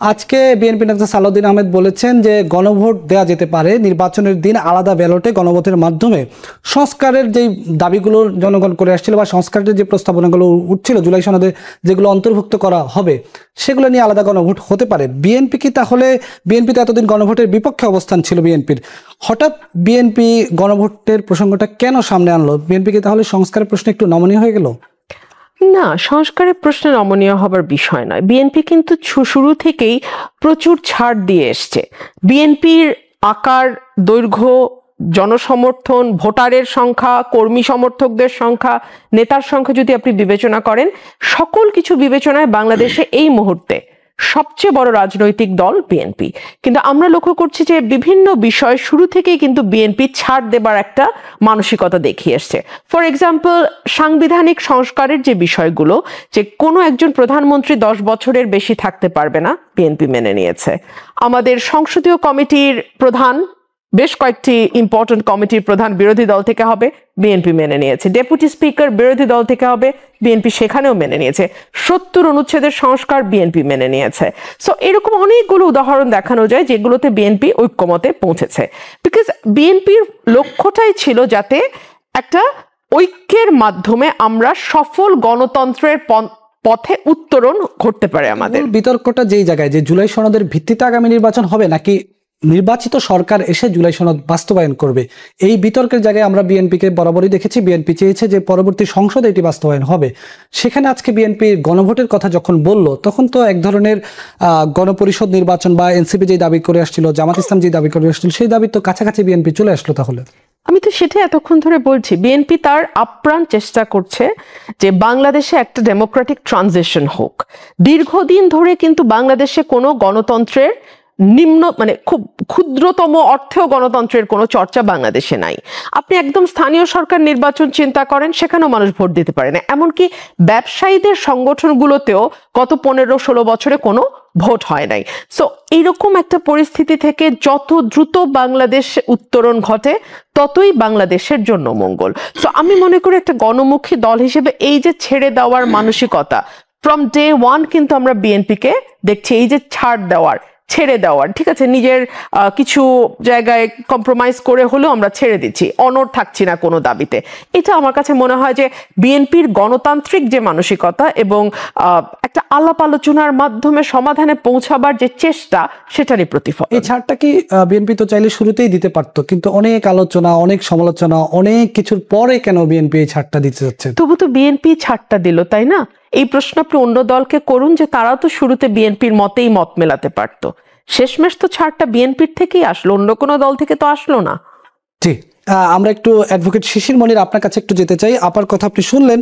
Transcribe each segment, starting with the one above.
আজকে বিএনপি নেতা সালাউদ্দিন আহমেদ বলেছেন যে গণভোট দেওয়া যেতে পারে, নির্বাচনের দিন আলাদা ব্যালটে গণভোটের মাধ্যমে সংস্কারের যেই দাবিগুলো জনগণ করে আসছিল বা সংস্কারের যে প্রস্তাবনাগুলো উঠছিল জুলাই সনদে যেগুলো অন্তর্ভুক্ত করা হবে সেগুলো নিয়ে আলাদা গণভোট হতে পারে। বিএনপি কি তাহলে, বিএনপি তো এতদিন গণভোটের বিপক্ষে অবস্থান ছিল বিএনপির, হঠাৎ বিএনপি গণভোটের প্রসঙ্গটা কেন সামনে আনলো? বিএনপি কি তাহলে সংস্কারের প্রশ্নে একটু নমনীয় হয়ে গেল? না, সংস্কারের প্রশ্নে নমনীয় হবার বিষয় নয়। বিএনপি কিন্তু শুরু থেকেই প্রচুর ছাড় দিয়ে এসছে। বিএনপির আকার, দৈর্ঘ্য, জনসমর্থন, ভোটারের সংখ্যা, কর্মী সমর্থকদের সংখ্যা, নেতার সংখ্যা যদি আপনি বিবেচনা করেন, সকল কিছু বিবেচনায় বাংলাদেশে এই মুহূর্তে সবচেয়ে বড় রাজনৈতিক দল বিএনপি। কিন্তু আমরা লক্ষ্য করছি যে বিভিন্ন বিষয় শুরু থেকেই কিন্তু বিএনপি ছাড় দেবার একটা মানসিকতা দেখিয়ে এসছে। ফর এক্সাম্পল, সাংবিধানিক সংস্কারের যে বিষয়গুলো, যে কোনো একজন প্রধানমন্ত্রী 10 বছরের বেশি থাকতে পারবে না, বিএনপি মেনে নিয়েছে। আমাদের সংসদীয় কমিটির প্রধান, বেশ কয়েকটি ইম্পর্টেন্ট কমিটির প্রধান বিরোধী দল থেকে হবে, বিএনপি মেনে নিয়েছে। ডেপুটি স্পিকার বিরোধী দল থেকে হবে, বিএনপি সেখানেও মেনে নিয়েছে। 70 অনুচ্ছেদের সংস্কার বিএনপি মেনে নিয়েছে। সো এরকম অনেকগুলো উদাহরণ দেখানো যায় যেগুলোতে বিএনপি ঐক্যমতে পৌঁছেছে। বিকজ বিএনপির লক্ষ্যটাই ছিল যাতে একটা ঐক্যের মাধ্যমে আমরা সফল গণতন্ত্রের পথে উত্তরণ ঘটতে পারে। আমাদের বিতর্কটা যেই জায়গায় যে জুলাই সনদের ভিত্তিতে আগামী নির্বাচন হবে নাকি নির্বাচিত সরকার এসে জুলাই সনদ বাস্তবায়ন করবে, এই বিতর্কের জায়গায় আমরা বিএনপিকে বরাবরই দেখেছি। বিএনপি চেয়েছে যে পরবর্তী সংসদে এটি বাস্তবায়ন হবে। সেখানে আজকে বিএনপি গণভোটের কথা যখন বলল, তখন তো এক ধরনের গণপরিষদ নির্বাচন বা এনসিপি যে দাবি করে আসছিল, জামাত ইসলাম যে দাবি করে আসছিল, সেই দাবি তো কাছাকাছি বিএনপি চলে আসলো। তাহলে আমি তো সেটা এতক্ষণ ধরে বলছি, বিএনপি তার আপ্রাণ চেষ্টা করছে যে বাংলাদেশে একটা ডেমোক্রেটিক ট্রানজিশন হোক। দীর্ঘদিন ধরে কিন্তু বাংলাদেশে কোনো গণতন্ত্রের মানে খুব ক্ষুদ্রতম অর্থেও গণতন্ত্রের কোনো চর্চা বাংলাদেশে নাই। আপনি একদম স্থানীয় সরকার নির্বাচন চিন্তা করেন, সেখানেও মানুষ ভোট দিতে পারে না। এমনকি ব্যবসায়ীদের সংগঠনগুলোতেও গত 15-16 বছরে কোনো ভোট হয় নাই। সো এইরকম একটা পরিস্থিতি থেকে যত দ্রুত বাংলাদেশ উত্তরণ ঘটে ততই বাংলাদেশের জন্য মঙ্গল। সো আমি মনে করি একটা গণমুখী দল হিসেবে এই যে ছেড়ে দেওয়ার মানসিকতা, ফ্রম ডে ওয়ান কিন্তু আমরা বিএনপিকে দেখছি এই যে ছাড় দেওয়ার, ছেড়ে দেওয়ার, ঠিক আছে, নিজের কিছু জায়গায় কম্প্রোমাইজ করে হলেও আমরা ছেড়ে দিচ্ছি, অনড় থাকছি না কোনো দাবিতে। এটা আমার কাছে মনে হয় যে বিএনপির গণতান্ত্রিক যে মানসিকতা এবং একটা আলাপ আলোচনার মাধ্যমে সমাধানে পৌঁছাবার যে চেষ্টা, সেটারই প্রতিফলন। এই ছাড়টা কি বিএনপি তো চাইলে শুরুতেই দিতে পারতো, কিন্তু অনেক আলোচনা, অনেক সমালোচনা, অনেক কিছুর পরে কেন বিএনপি এই ছাড়টা দিতে যাচ্ছে? তবু তো বিএনপি ছাড়টা দিল, তাই না? এই প্রশ্ন আপনি অন্য দলকে করুন যে তারাও তো শুরুতে বিএনপির মতেই মত মেলাতে পারতো। শেষমেশ তো ছাড়টা বিএনপির থেকেই আসলো, অন্য কোনো দল থেকে তো আসলো না। ঠিক। আমরা একটু অ্যাডভোকেট শিশির মনির আপনার কাছে একটু যেতে চাই। আপার কথা আপনি শুনলেন,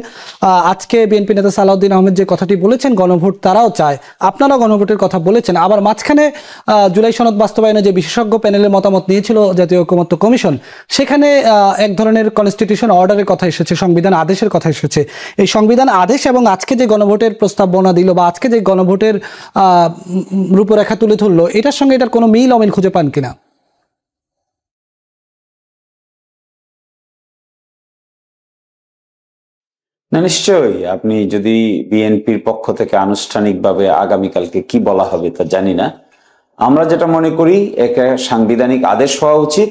আজকে বিএনপি নেতা সালাউদ্দিন আহমেদ যে কথাটি বলেছেন, গণভোট তারাও চায়, আপনারাও গণভোটের কথা বলেছেন। আবার মাঝখানে জুলাই সনদ বাস্তবায়নে যে বিশেষজ্ঞ প্যানেলের মতামত নিয়েছিল জাতীয় ঐকমত্য কমিশন, সেখানে এক ধরনের কনস্টিটিউশন অর্ডারের কথা এসেছে, সংবিধান আদেশের কথা এসেছে। এই সংবিধান আদেশ এবং আজকে যে গণভোটের প্রস্তাবনা দিল বা আজকে যে গণভোটের রূপরেখা তুলে ধরলো, এটার সঙ্গে এটার কোনো মিল অমিল খুঁজে পান কিনা? না, নিশ্চয়ই। আপনি যদি বিএনপির পক্ষ থেকে আনুষ্ঠানিকভাবে আগামীকালকে কি বলা হবে তা জানি না। আমরা যেটা মনে করি, একে সাংবিধানিক আদেশ হওয়া উচিত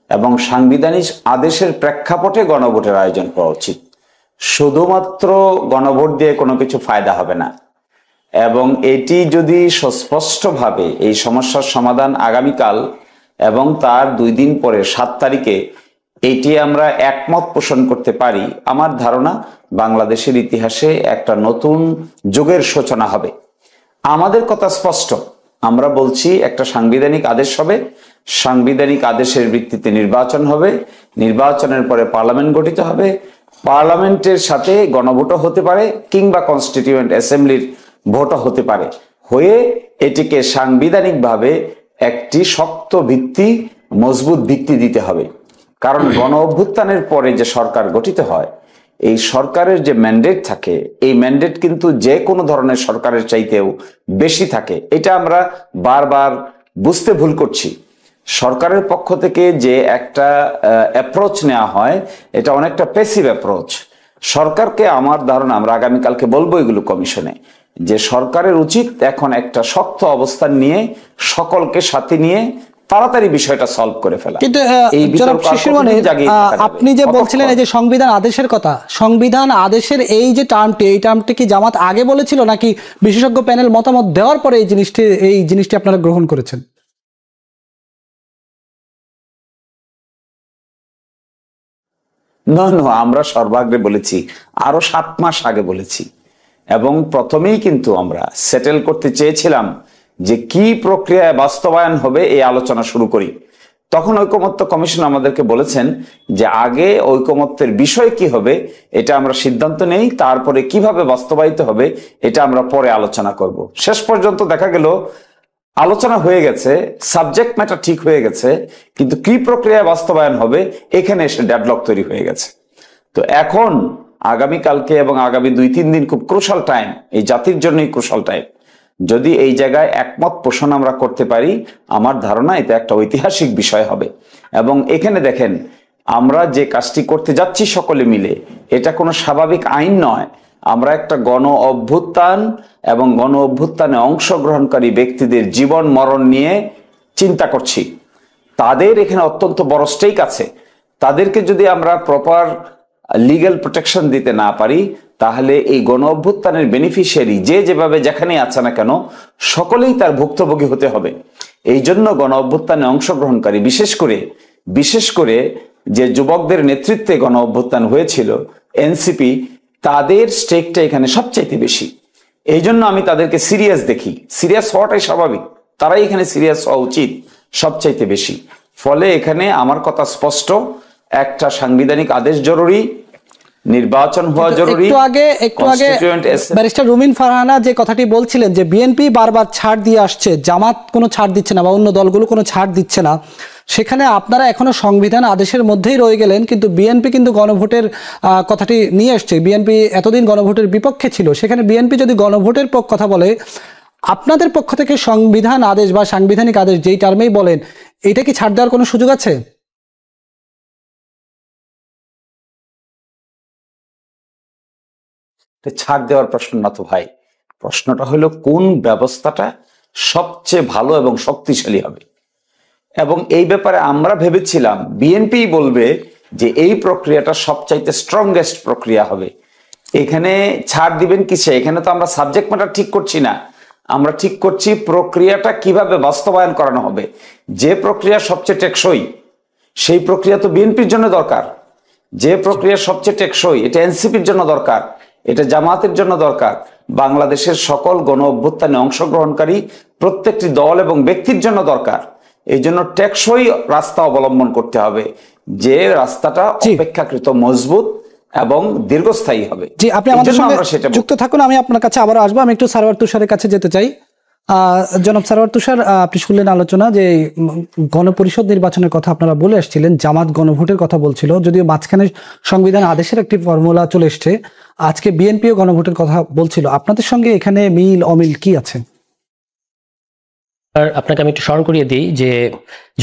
এবং সাংবিধানিক আদেশের প্রেক্ষাপটে গণভোটের আয়োজন করা উচিত। শুধুমাত্র গণভোট দিয়ে কোনো কিছু ফায়দা হবে না এবং এটি যদি সুস্পষ্টভাবে এই সমস্যার সমাধান আগামীকাল এবং তার 2 দিন পরে 7 তারিখে এটি আমরা একমত পোষণ করতে পারি, আমার ধারণা বাংলাদেশের ইতিহাসে একটা নতুন যুগের সূচনা হবে। আমাদের কথা স্পষ্ট, আমরা বলছি একটা সাংবিধানিক আদেশ হবে, সাংবিধানিক আদেশের ভিত্তিতে নির্বাচন হবে, নির্বাচনের পরে পার্লামেন্ট গঠিত হবে, পার্লামেন্টের সাথে গণভোটও হতে পারে কিংবা কনস্টিটিউয়েন্ট অ্যাসেম্বলির ভোটও হতে পারে, হয়ে এটিকে সাংবিধানিকভাবে একটি শক্ত ভিত্তি, মজবুত ভিত্তি দিতে হবে। কারণ গণ অভ্যুত্থানের পরে যে সরকার গঠিত হয়, এই সরকারের যে ম্যান্ডেট থাকে, এই ম্যান্ডেট কিন্তু যে কোনো ধরনের সরকারের চাইতেও বেশি থাকে। এটা আমরা বারবার বুঝতে ভুল করছি। সরকারের পক্ষ থেকে যে একটা অ্যাপ্রোচ নেওয়া হয়, এটা অনেকটা প্যাসিভ অ্যাপ্রোচ। সরকারকে, আমার ধারণা, আমরা আগামীকালকে বলবো এগুলো কমিশনে, যে সরকারের উচিত এখন একটা শক্ত অবস্থান নিয়ে সকলকে সাথে নিয়ে তাড়াতাড়ি বিষয়টা সলভ করে ফেলা। কিন্তু এই জনাব শিশির মনির, আপনি যে বলছিলেন এই যে সংবিধান আদেশের কথা, সংবিধান আদেশের এই যে টার্মটি, এই টার্মটি কি জামাত আগে বলেছিল নাকি বিশেষজ্ঞ প্যানেল মতামত দেওয়ার পরে এই জিনিসটি আপনারা গ্রহণ করেছেন? না, আমরা সর্বাগ্রে বলেছি, আরো 7 মাস আগে বলেছি, এবং প্রথমেই কিন্তু আমরা সেটেল করতে চেয়েছিলাম যে কি প্রক্রিয়ায় বাস্তবায়ন হবে এই আলোচনা শুরু করি। তখন ঐকমত্য কমিশন আমাদেরকে বলেছেন যে আগে ঐকমত্যের বিষয় কি হবে এটা আমরা সিদ্ধান্ত নেই, তারপরে কিভাবে বাস্তবায়িত হবে এটা আমরা পরে আলোচনা করব। শেষ পর্যন্ত দেখা গেল আলোচনা হয়ে গেছে, সাবজেক্ট ম্যাটার ঠিক হয়ে গেছে, কিন্তু কি প্রক্রিয়ায় বাস্তবায়ন হবে এখানে এসে ডেডলক তৈরি হয়ে গেছে। তো এখন আগামীকালকে এবং আগামী 2-3 দিন খুব ক্রুশাল টাইম, এই জাতির জন্যই ক্রুশাল টাইম। যদি এই জায়গায় একমত পোষণ আমরা করতে পারি, আমার ধারণা এটা একটা ঐতিহাসিক বিষয় হবে। এবং এখানে দেখেন, আমরা যে কাজটি করতে যাচ্ছি সকলে মিলে, এটা কোনো স্বাভাবিক আইন নয়। আমরা একটা গণ অভ্যুত্থান এবং গণ অভ্যুত্থানে অংশগ্রহণকারী ব্যক্তিদের জীবন মরণ নিয়ে চিন্তা করছি। তাদের এখানে অত্যন্ত বড় স্টেক আছে। তাদেরকে যদি আমরা প্রপার লিগ্যাল প্রোটেকশন দিতে না পারি, তাহলে এই গণ অভ্যুত্থানের বেনিফিশিয়ারি যে যেভাবে যেখানে আছে না কেন সকলেই তার ভুক্তভোগী হতে হবে। এই জন্য গণ অভ্যুত্থানে অংশগ্রহণকারী, বিশেষ করে যে যুবকদের নেতৃত্বে গণ অভ্যুত্থান হয়েছিল এনসিপি, তাদের স্টেকটা এখানে সবচাইতে বেশি। এই জন্য আমি তাদেরকে সিরিয়াস দেখি। সিরিয়াস হওয়াটাই স্বাভাবিক, তারাই এখানে সিরিয়াস হওয়া উচিত সবচাইতে বেশি। ফলে এখানে আমার কথা স্পষ্ট, একটা সাংবিধানিক আদেশ জরুরি, নির্বাচন হওয়া জরুরি। একটু আগে ব্যারিস্টার রুমিন ফারহানা যে কথাটি বলছিলেন যে বিএনপি বারবার ছাড় দিয়ে আসছে, জামাত কোনো ছাড় দিচ্ছে না বা অন্য দলগুলো কোনো ছাড় দিচ্ছে না, সেখানে আপনারা এখনো সংবিধান আদেশের মধ্যেই রয়ে গেলেন, কিন্তু বিএনপি কিন্তু গণভোটের কথাটি নিয়ে আসছে। বিএনপি এতদিন গণভোটের বিপক্ষে ছিল, সেখানে বিএনপি যদি গণভোটের কথা বলে, আপনাদের পক্ষ থেকে সংবিধান আদেশ বা সাংবিধানিক আদেশ যেই টার্মেই বলেন, এটা কি ছাড় দেওয়ার কোনো সুযোগ আছে? ছাড় দেওয়ার প্রশ্ন না তো ভাই, প্রশ্নটা হলো কোন ব্যবস্থাটা সবচেয়ে ভালো এবং শক্তিশালী হবে। এবং এই ব্যাপারে আমরা ভেবেছিলাম বিএনপি বলবে যে এই প্রক্রিয়াটা সবচাইতে স্ট্রংগেস্ট প্রক্রিয়া হবে। এখানে ছাড় দিবেন কিসে? এখানে তো আমরা সাবজেক্ট ম্যাটার ঠিক করছি না, আমরা ঠিক করছি প্রক্রিয়াটা কিভাবে বাস্তবায়ন করানো হবে। যে প্রক্রিয়া সবচেয়ে টেকসই সেই প্রক্রিয়া তো বিএনপির জন্য দরকার। যে প্রক্রিয়া সবচেয়ে টেকসই এটা এনসিপির জন্য দরকার, এটা জামাতের জন্য দরকার, বাংলাদেশের সকল গণ অভ্যুত্থানে অংশগ্রহণকারী প্রত্যেকটি দল এবং ব্যক্তির জন্য দরকার। এই জন্য টেকসই রাস্তা অবলম্বন করতে হবে, যে রাস্তাটা অপেক্ষাকৃত মজবুত এবং দীর্ঘস্থায়ী হবে। জি, আপনি আমাদের সঙ্গে যুক্ত থাকুন, আমি আপনার কাছে আবারও আসবো। আমি একটু সারওয়ার তুষারের কাছে যেতে চাই। জনাব সারওয়ার তুষার, আপনি শুনলেন আলোচনা যে গণপরিষদ নির্বাচনের কথা আপনারা বলে আসছিলেন, জামাত গণভোটের কথা বলছিল, যদিও মাঝখানে সংবিধান আদেশের একটি ফর্মুলা চলে এসছে, আজকে বিএনপিও গণভোটের কথা বলছিল। আপনাদের সঙ্গে এখানে মিল অমিল কি আছে? আপনাকে আমি একটু স্মরণ করিয়ে দিই যে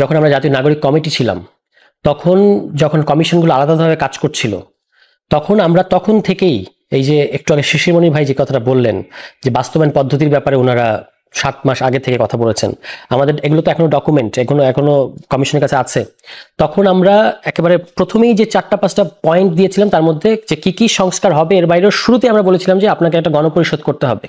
যখন আমরা জাতীয় নাগরিক কমিটি ছিলাম, যখন কমিশনগুলো আলাদাভাবে কাজ করছিল, তখন থেকেই এই যে একটু আগে শিশিরমণি ভাই যে কথাটা বললেন যে বাস্তবায়ন পদ্ধতির ব্যাপারে ওনারা 7 মাস আগে থেকে কথা বলেছেন, আমাদের এগুলো তো এখনো ডকুমেন্ট, এখনো কমিশনের কাছে আছে। তখন আমরা একেবারে প্রথমেই যে 4-5টা পয়েন্ট দিয়েছিলাম, তার মধ্যে যে কি সংস্কার হবে এর বাইরেও শুরুতে আমরা বলেছিলাম যে আপনাকে একটা গণপরিষদ করতে হবে।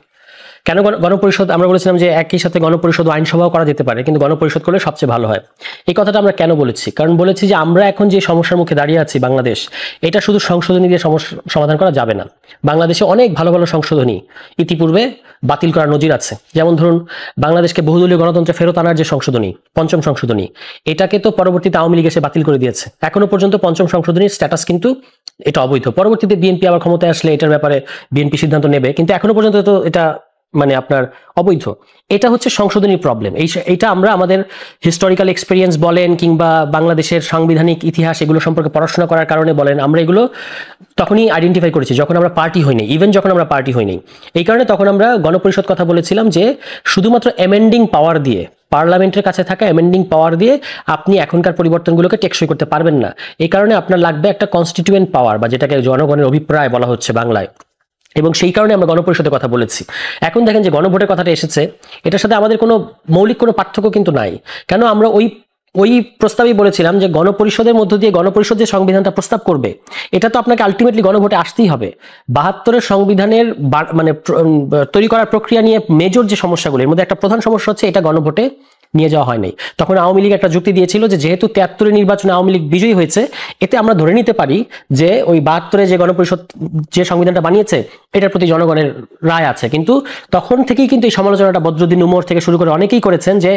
কেন গণপরিষদ? আমরা বলেছিলাম যে একই সাথে গণপরিষদ আইনসভাও করা যেতে পারে, কিন্তু গণপরিষদ করলে সবচেয়ে ভালো হয়। এই কথাটা আমরা কেন বলেছি? কারণ বলেছি যে আমরা এখন যে সমস্যার মুখে দাঁড়িয়ে আছি বাংলাদেশ, এটা শুধু সংশোধনী দিয়ে সমাধান করা যাবে না। বাংলাদেশে অনেক ভালো ভালো সংশোধনী ইতিপূর্বে বাতিল করার নজির আছে। যেমন ধরুন, বাংলাদেশকে বহুদলীয় গণতন্ত্রে ফেরত আনার যে সংশোধনী, 5ম সংশোধনী, এটাকে তো পরবর্তীতে আওয়ামী লীগ এসে বাতিল করে দিয়েছে। এখনো পর্যন্ত 5ম সংশোধনীর স্ট্যাটাস কিন্তু এটা অবৈধ। পরবর্তীতে বিএনপি আবার ক্ষমতায় আসলে এটার ব্যাপারে বিএনপি সিদ্ধান্ত নেবে, কিন্তু এখনো পর্যন্ত তো এটা আপনার অবৈধ। এটা হচ্ছে সংশোধনীর প্রবলেম। এইটা আমরা আমাদের হিস্টোরিক্যাল এক্সপিরিয়েন্স বলেন কিংবা বাংলাদেশের সাংবিধানিক ইতিহাস এগুলো সম্পর্কে পড়াশোনা করার কারণে বলেন, আমরা এগুলো তখনই আইডেন্টিফাই করেছি যখন আমরা পার্টি হইনি। ইভেন যখন আমরা পার্টি হইনি, এই কারণে তখন আমরা গণপরিষদ কথা বলেছিলাম যে শুধুমাত্র অ্যামেন্ডিং পাওয়ার দিয়ে, পার্লামেন্টের কাছে থাকা অ্যামেন্ডিং পাওয়ার দিয়ে আপনি এখনকার পরিবর্তনগুলোকে টেকসই করতে পারবেন না। এই কারণে আপনার লাগবে একটা কনস্টিটিউয়েন্ট পাওয়ার, বা যেটাকে জনগণের অভিপ্রায় বলা হচ্ছে বাংলায়, এবং সেই কারণে আমরা গণপরিষদের কথা বলেছি। এখন দেখেন যে গণভোটের কথাটা এসেছে, এটার সাথে আমাদের কোনো মৌলিক কোনো পার্থক্য কিন্তু নাই। কেন আমরা ওই প্রস্তাবই বলেছিলাম যে গণপরিষদের মধ্য দিয়ে গণপরিষদ যে সংবিধানটা প্রস্তাব করবে, এটা তো আপনাকে আলটিমেটলি গণভোটে আসতেই হবে। 72-এর সংবিধানের মানে তৈরি করার প্রক্রিয়া নিয়ে মেজর যে সমস্যাগুলো, এর মধ্যে একটা প্রধান সমস্যা হচ্ছে এটা গণভোটে নিয়ে যাওয়া হয় নাই। তখন আওয়ামী লীগ একটা যুক্তি দিয়েছিল যে যেহেতু 73-এর নির্বাচনে আওয়ামী লীগ বিজয়ী হয়েছে, এতে আমরা ধরে নিতে পারি যে ওই 72-এ যে গণপরিষদ যে সংবিধানটা বানিয়েছে এটার প্রতি জনগণের রায় আছে। কিন্তু তখন থেকেই কিন্তু এই সমালোচনাটা বদরুদ্দিন উমর থেকে শুরু করে অনেকেই করেছেন যে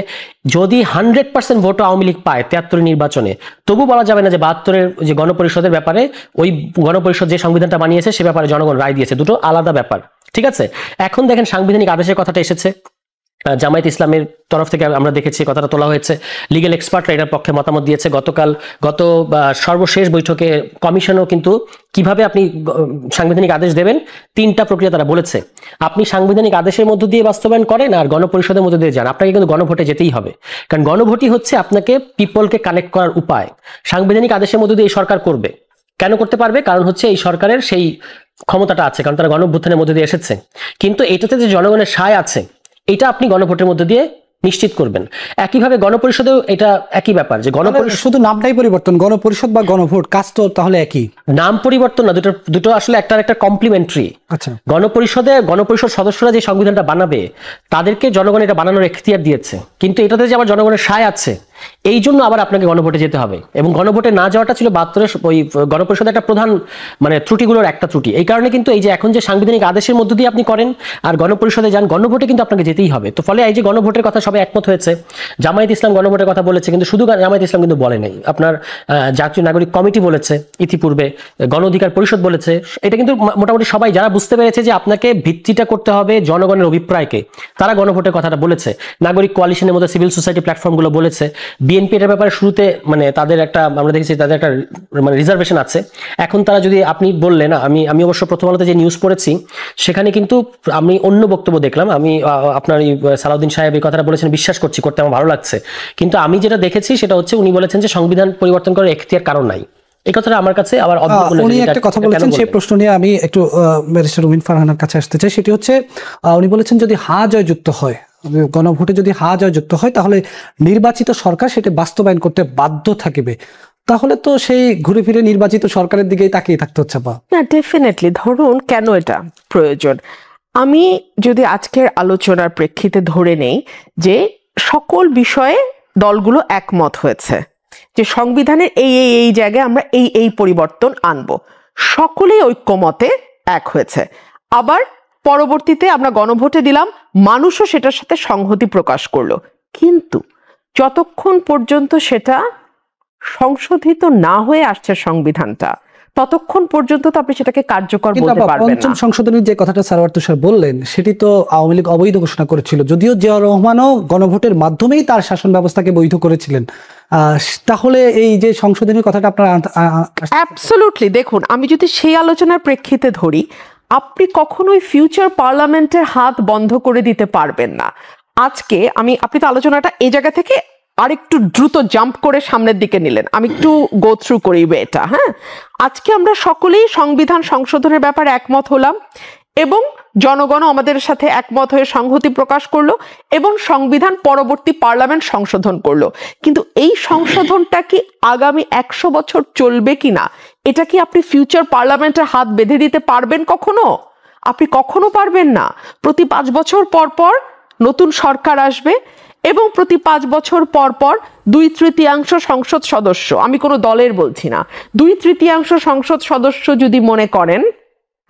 যদি 100% ভোটও আওয়ামী লীগ পায় 73-এর নির্বাচনে, তবু বলা যাবে না যে 72-এর যে গণপরিষদের ব্যাপারে ওই গণপরিষদ যে সংবিধানটা বানিয়েছে সে ব্যাপারে জনগণ রায় দিয়েছে, দুটো আলাদা ব্যাপার। ঠিক আছে, এখন দেখেন সাংবিধানিক আদেশের কথাটা এসেছে, জামায়াত ইসলামের তরফ থেকে আমরা দেখেছি কথাটা তোলা হয়েছে, লিগ্যাল এক্সপার্টরা এটার পক্ষে মতামত দিয়েছে। গত সর্বশেষ বৈঠকে কমিশনও কিন্তু কিভাবে আপনি সাংবিধানিক আদেশ দেবেন 3টা প্রক্রিয়া তারা বলেছে। আপনি সাংবিধানিক আদেশের মধ্য দিয়ে বাস্তবায়ন করেন আর গণপরিষদের মধ্য দিয়ে যান, আপনাকে কিন্তু গণভোটে যেতেই হবে। কারণ গণভোটই হচ্ছে আপনাকে পিপলকে কানেক্ট করার উপায়। সাংবিধানিক আদেশের মধ্য দিয়ে এই সরকার করবে, কেন করতে পারবে? কারণ হচ্ছে এই সরকারের সেই ক্ষমতাটা আছে, কারণ তারা গণঅভ্যুত্থানের মধ্যে দিয়ে এসেছে। কিন্তু এটাতে যে জনগণের সায় আছে এটা আপনি গণভোটের মধ্যে দিয়ে নিশ্চিত করবেন। একইভাবে গণপরিষদেও এটা একই ব্যাপার, যে গণপরিষদ শুধু নামটাই পরিবর্তন, গণপরিষদ বা গণভোট কাজ তো তাহলে একই। নাম পরিবর্তন না, দুটো আসলে একটা কমপ্লিমেন্টারি। আচ্ছা, গণপরিষদ সদস্যরা যে সংবিধানটা বানাবে তাদেরকে জনগণ এটা বানানোর এখতিয়ার দিয়েছে, কিন্তু এটাতে যে আবার জনগণের সায় আছে এই জন্য আবার আপনাকে গণভোটে যেতে হবে। এবং গণভোটে না যাওয়াটা ছিল 72-এর ওই গণপরিষদের একটা প্রধান মানে ত্রুটিগুলোর একটা ত্রুটি। এই কারণে কিন্তু এই যে এখন যে সাংবিধানিক আদেশের মধ্য দিয়ে আপনি করেন আর গণপরিষদে যান, গণভোটে কিন্তু আপনাকে যেতেই হবে। তো ফলে এই যে গণভোটের কথা সবাই একমত হয়েছে, জামায়াত ইসলাম গণভোটের কথা বলেছে, কিন্তু শুধু জামায়াত ইসলাম কিন্তু বলে নাই, আপনার জাতীয় নাগরিক কমিটি বলেছে, ইতিপূর্বে গণ অধিকার পরিষদ বলেছে। এটা কিন্তু মোটামুটি সবাই যারা বুঝতে পেরেছে যে আপনাকে ভিত্তিটা করতে হবে জনগণের অভিপ্রায়কে, তারা গণভোটের কথাটা বলেছে। নাগরিক কোয়ালিশনের মধ্যে সিভিল সোসাইটি প্ল্যাটফর্মগুলো বলেছে। বিএনপি এর ব্যাপারে শুরুতে মানে তাদের একটা আমরা দেখেছি তাদের একটা মানে রিজার্ভেশন আছে। এখন তারা যদি আপনি বললেন, আমি অবশ্য প্রথম আলোতে যে নিউজ পড়েছি সেখানে কিন্তু আমি অন্য বক্তব্য দেখলাম। আমি আপনার সালাউদ্দিন সাহেব এই কথাটা বলেছেন, বিশ্বাস করতে আমার ভালো লাগছে। কিন্তু আমি যেটা দেখেছি সেটা হচ্ছে উনি বলেছেন যে সংবিধান পরিবর্তন করার এখতিয়ার কারণ নাই। এই কথাটা আমার কাছে আবার উনি একটা কথা বলেছেন, সেই প্রশ্ন নিয়ে আমি একটু ব্যারিস্টার রুমিন ফারহানার কাছে আসতে চাই। সেটি হচ্ছে উনি বলেছেন যদি হা জয় যুক্ত হয়, গণভোটে যদি হা জয় যুক্ত হয় তাহলে নির্বাচিত সরকার সেটা বাস্তবায়ন করতে বাধ্য থাকবে। তাহলে তো সেই ঘুরে ফিরে নির্বাচিত সরকারের দিকেই তাকিয়ে থাকতে হচ্ছে। না, ডেফিনেটলি। ধরুন কেন এটা প্রয়োজন, আমি যদি আজকের আলোচনার প্রেক্ষিতে ধরে নেই যে সকল বিষয়ে দলগুলো একমত হয়েছে যে সংবিধানের এই জায়গায় আমরা এই পরিবর্তন আনবো, সকলেই ঐক্যমতে এক হয়েছে। আবার পরবর্তীতে আমরা গণভোটে দিলাম, মানুষও সেটার সাথে সংহতি প্রকাশ করলো, কিন্তু যতক্ষণ পর্যন্ত সেটা সংশোধিত না হয়ে আসছে সংবিধানটা, ততক্ষণ পর্যন্ত তো আপনি সেটাকে কার্যকর বলতে পারবেন না। পঞ্চম সংশোধনীর যে কথাটা সারওয়ার তুষার বললেন সেটি তো আওয়ামী লীগ অবৈধ ঘোষণা করেছিল, যদিও জিয়াউর রহমানও গণভোটের মাধ্যমেই তার শাসন ব্যবস্থাকে বৈধ করেছিলেন। তাহলে এই যে সংশোধনীর কথাটা আপনারা অ্যাবসলিউটলি দেখুন, আমি যদি সেই আলোচনার প্রেক্ষিতে ধরি, আপনি কখনোই ফিউচার পার্লামেন্টের হাত বন্ধ করে দিতে পারবেন না। আজকে আপনি তো আলোচনাটা এই জায়গা থেকে আরেকটু দ্রুত জাম্প করে সামনের দিকে নিলেন, আমি একটু গো থ্রু করি এটা। হ্যাঁ, আজকে আমরা সকলেই সংবিধান সংশোধনের ব্যাপারে একমত হলাম এবং জনগণ আমাদের সাথে একমত হয়ে সংহতি প্রকাশ করলো এবং সংবিধান পরবর্তী পার্লামেন্ট সংশোধন করলো। কিন্তু এই সংশোধনটা কি আগামী 100 বছর চলবে কিনা, এটা কি আপনি ফিউচার পার্লামেন্টের হাত বেঁধে দিতে পারবেন? কখনো আপনি কখনো পারবেন না। প্রতি 5 বছর পর পর নতুন সরকার আসবে এবং প্রতি 5 বছর পর পর 2/3 সংসদ সদস্য, আমি কোনো দলের বলছি না, 2/3 সংসদ সদস্য যদি মনে করেন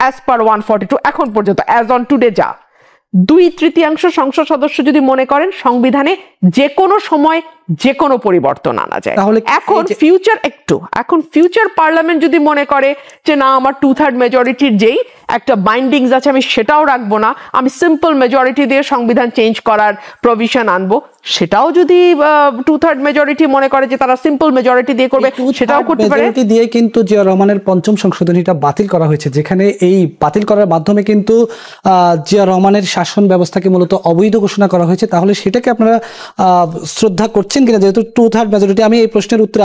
অ্যাজ পার 142 এখন পর্যন্ত অ্যাজ অন টুডে যা 2/3 সংসদ সদস্য যদি মনে করেন সংবিধানে যে কোনো সময় যে কোনো পরিবর্তন আনা যায়, তাহলে এখন ফিউচার পার্লামেন্ট যদি মনে করে যে না আমার 2/3 মেজরিটির যেই একটা বাইন্ডিংস আছে আমি সেটাও রাখবো না, আমি সিম্পল মেজরিটি দিয়ে সংবিধান চেঞ্জ করার প্রভিশন আনবো, সেটাও যদি 2/3 মেজরিটি মনে করে যে তারা সিম্পল মেজরিটি দিয়ে করবে, সেটাও করতে পারে। মেজরিটি দিয়ে কিন্তু জিয়া রহমানের পঞ্চম সংশোধনীটা বাতিল করা হয়েছে, যেখানে এই বাতিল করার মাধ্যমে কিন্তু জিয়া রহমানের শাসন ব্যবস্থাকে মূলত অবৈধ ঘোষণা করা হয়েছে। তাহলে সেটাকে আপনারা শ্রদ্ধা করছেন কিনা, যেহেতু 2/3 মেজরিটি? আমি এই প্রশ্নের উত্তরে